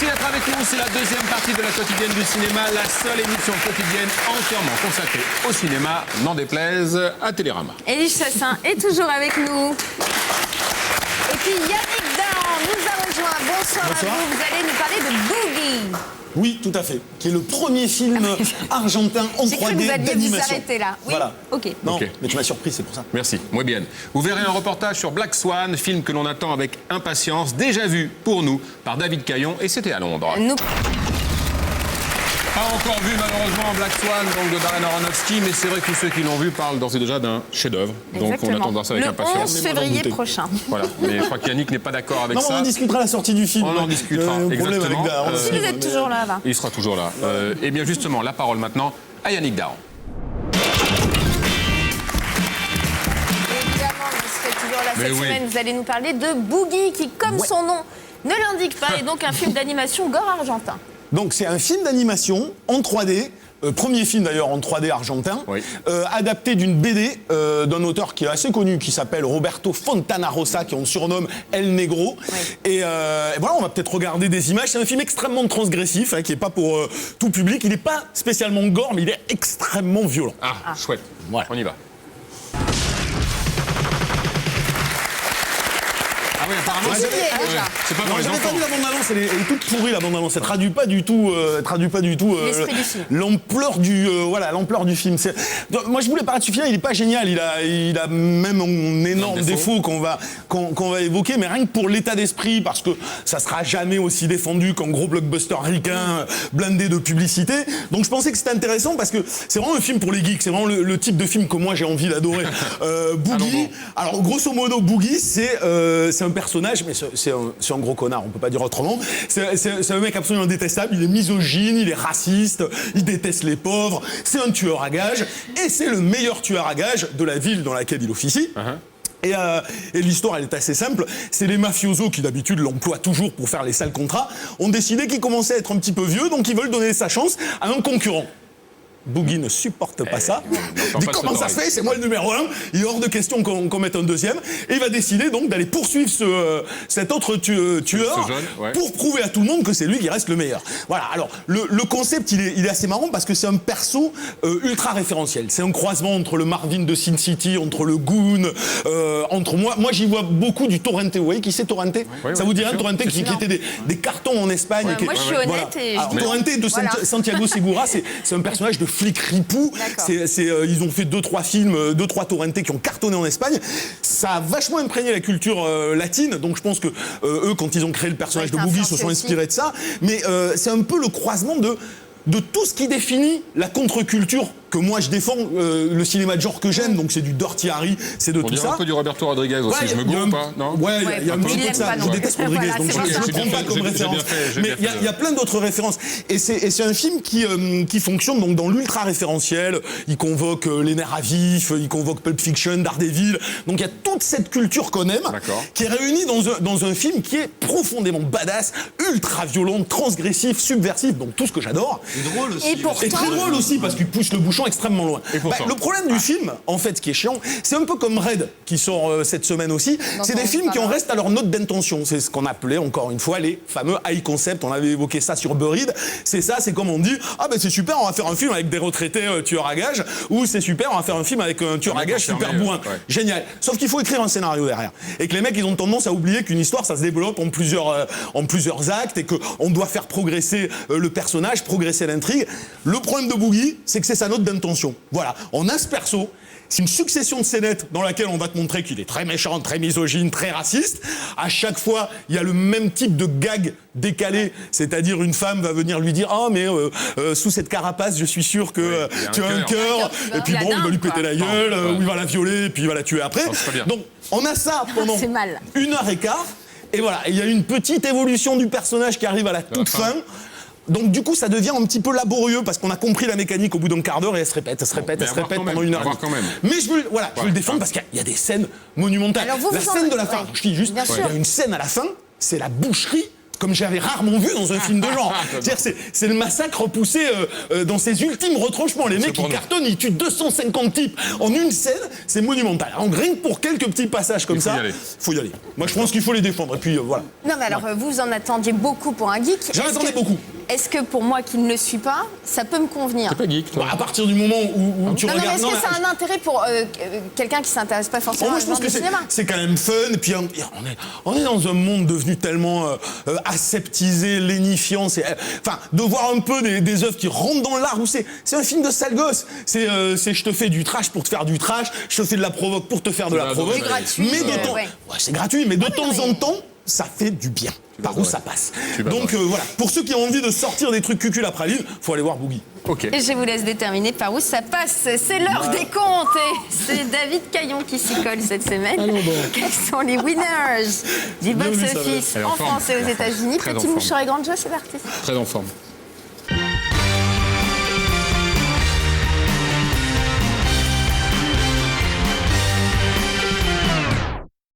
Merci d'être avec nous. C'est la deuxième partie de la quotidienne du cinéma, la seule émission quotidienne entièrement consacrée au cinéma, n'en déplaise à Télérama. Élie Chassin est toujours avec nous. Et puis Yannick Dahan nous a rejoint. Bonsoir à vous. Vous allez nous parler de Boogie. Oui, tout à fait. Qui est le premier film argentin en 3D d'animation. J'ai cru que vous alliez vous arrêter là. Oui. Voilà. Ok. Non, Ok. mais tu m'as surpris, c'est pour ça. Merci, muy bien. Vous verrez un reportage sur Black Swan, film que l'on attend avec impatience, déjà vu pour nous par David Caillon, et c'était à Londres. Nous... Pas encore vu malheureusement Black Swan donc de Darren Aronofsky, mais c'est vrai que tous ceux qui l'ont vu parlent d'ores et déjà d'un chef-d'œuvre. Donc on attend de voir ça avec impatience. Le 11 février prochain. Voilà, mais je crois qu'Yannick n'est pas d'accord avec Non, ça. on en discutera à la sortie du film. On en discutera, le problème exactement. avec Dahan, Si vous êtes toujours là, va. Il sera toujours là. Et bien justement, la parole maintenant à Yannick Dahan. Évidemment, vous serez toujours là Mais cette oui. semaine. Vous allez nous parler de Boogie, qui, comme son nom ne l'indique pas, est donc un film d'animation gore argentin. Donc c'est un film d'animation en 3D. Premier film d'ailleurs en 3D argentin, Oui. adapté d'une BD d'un auteur qui est assez connu, qui s'appelle Roberto Fontana Rosa, qu'on surnomme El Negro. Oui. Et voilà, on va peut-être regarder des images. C'est un film extrêmement transgressif, hein, qui n'est pas pour tout public. Il n'est pas spécialement gore, mais il est extrêmement violent. Ah, chouette. Voilà. On y va. Ah oui, apparemment, C'est filmé, déjà. c'est pas Non, pour les j'avais pas enfants. vu la bande-annonce, elle est toute pourrie la bande-annonce. Elle traduit pas du tout, L'esprit du film. l'ampleur du film. Donc, moi, je voulais parler de ce film. Il est pas génial. Il a même un énorme défaut qu'on va évoquer, mais rien que pour l'état d'esprit, parce que ça sera jamais aussi défendu qu'un gros blockbuster ricain blindé de publicité. Donc, je pensais que c'était intéressant parce que c'est vraiment un film pour les geeks. C'est vraiment le type de film que moi j'ai envie d'adorer. Boogie. Alors, grosso modo, Boogie, c'est un personnage, mais c'est un gros connard, on peut pas dire autrement. C'est un mec absolument détestable, il est misogyne, il est raciste, il déteste les pauvres, c'est un tueur à gages, et c'est le meilleur tueur à gages de la ville dans laquelle il officie. Et l'histoire, elle est assez simple. C'est les mafiosos qui, d'habitude, l'emploient toujours pour faire les sales contrats, ont décidé qu'il commençait à être un petit peu vieux, donc ils veulent donner sa chance à un concurrent. Boogie ne supporte pas ça. Il dit comment ça se fait, c'est moi le numéro 1. Il est hors de question qu'on mette un deuxième. Et il va décider donc d'aller poursuivre cet autre tueur Ce jeune, ouais. pour prouver à tout le monde que c'est lui qui reste le meilleur. Voilà. Alors le concept il est assez marrant parce que c'est un perso ultra référentiel. C'est un croisement entre le Marvin de Sin City, entre le Goon, entre moi j'y vois beaucoup du Torrente. Vous voyez qui c'est Torrente? Oui, Ça vous dirait bien sûr. Torrente qui était des cartons en Espagne. Ouais, qui moi, je suis honnête et je Alors, dis non. Torrente de Voilà. Santiago Segura, c'est un personnage de flic ripou. D'accord. Ils ont fait 2-3 films, 2-3 Torrente qui ont cartonné en Espagne. Ça a vachement imprégné la culture latine. Donc je pense que eux, quand ils ont créé le personnage Ouais, de Boogie, se influencé sont aussi. inspirés de ça. Mais c'est un peu le croisement de tout ce qui définit la contre-culture que moi je défends, le cinéma de genre que j'aime, donc c'est du Dirty Harry, c'est de On tout dirait ça. un peu du Roberto Rodriguez aussi, Ouais, je me il y a gourre ou un- pas, non? Ouais, il y a un Ouais, petit il peu de ça. l'aime pas Je non déteste plus. Rodriguez, Voilà, donc c'est pour je ça. ne J'ai prends bien pas fait, comme j'ai bien référence. fait, j'ai Mais bien il y a- fait. il y a plein d'autres références. Et c'est un film qui fonctionne donc dans l'ultra référentiel. Il convoque Les Nerfs à vif, il convoque Pulp Fiction, Daredevil. Donc il y a toute cette culture qu'on aime, D'accord. qui est réunie dans un film qui est profondément badass, ultra violent, transgressif, subversif, donc tout ce que j'adore. Drôle aussi. Et pourtant, Et très drôle aussi parce qu'il pousse le bouchon extrêmement loin. Et pourtant. Le problème du film, en fait, ce qui est chiant, c'est un peu comme Red qui sort cette semaine aussi. C'est des on films qui en parlera. restent à leur note d'intention. C'est ce qu'on appelait encore une fois les fameux high concept. On avait évoqué ça sur Buried. C'est ça, c'est comme on dit ah ben c'est super, on va faire un film avec des retraités tueurs à gages, ou c'est super, on va faire un film avec un tueur Un à mec gages super enfermé, bourrin. ouais. Génial. Sauf qu'il faut écrire un scénario derrière. Et que les mecs, ils ont tendance à oublier qu'une histoire, ça se développe en plusieurs actes et qu'on doit faire progresser le personnage, progresser l'intrigue. Le problème de Boogie, c'est que c'est sa note d'intention. Voilà. On a ce perso. C'est une succession de scénettes dans laquelle on va te montrer qu'il est très méchant, très misogyne, très raciste. À chaque fois, il y a le même type de gag décalé, c'est-à-dire une femme va venir lui dire « Ah, mais sous cette carapace, je suis sûr que il y a un tu as un cœur. cœur. » Et puis bon, il va lui péter la gueule, ou il va la violer, et puis il va la tuer après. Non, c'est pas bien. Donc, on a ça pendant C'est mal. 1h15. Et voilà, il y a une petite évolution du personnage qui arrive à la toute fin. fin. Donc du coup, ça devient un petit peu laborieux parce qu'on a compris la mécanique au bout d'un quart d'heure et elle se répète, mais à voir pendant quand 1 même, heure. à voir quand même. Mais je veux le défendre parce qu'il y a des scènes monumentales. Alors vous, la vous en- scène de la fin, ouais, je dis juste, bien il y sûr. a une scène à la fin, c'est la boucherie comme j'avais rarement vu dans un film de genre. C'est-à-dire, c'est le massacre poussé dans ses ultimes retranchements. Les mecs, ils cartonnent, ils tuent 250 types en une scène, c'est monumental. Donc rien que pour quelques petits passages comme ça, il faut y aller. Moi, je pense qu'il faut les défendre. Et puis, voilà. Non, mais alors, vous en attendiez beaucoup pour un geek. J'en attendais beaucoup. Est-ce que pour moi qui ne le suis pas, ça peut me convenir? T'es pas geek, toi? À partir du moment où tu Non, mais regardes... est-ce que ça a un intérêt pour quelqu'un qui s'intéresse pas forcément moi, au je pense genre que du cinéma? c'est quand même fun. Et puis, on est dans un monde devenu tellement aseptisé, lénifiant. Enfin, de voir un peu des œuvres qui rentrent dans l'art, où c'est un film de sale gosse. C'est je te fais du trash pour te faire du trash, je te fais de la provoque pour te faire de la provoque. C'est gratuit. Mais de temps... ouais. Ouais, c'est gratuit, mais de temps en temps, ça fait du bien. Par où ça passe. Donc voilà, pour ceux qui ont envie de sortir des trucs cucul à praline, faut aller voir Boogie. Ok. Et je vous laisse déterminer par où ça passe. C'est l'heure des comptes et c'est David Caillon qui s'y colle cette semaine. Quels sont les winners du box-office en France et aux États-Unis? Petit mouchoir et grande joie, c'est parti. Très en forme.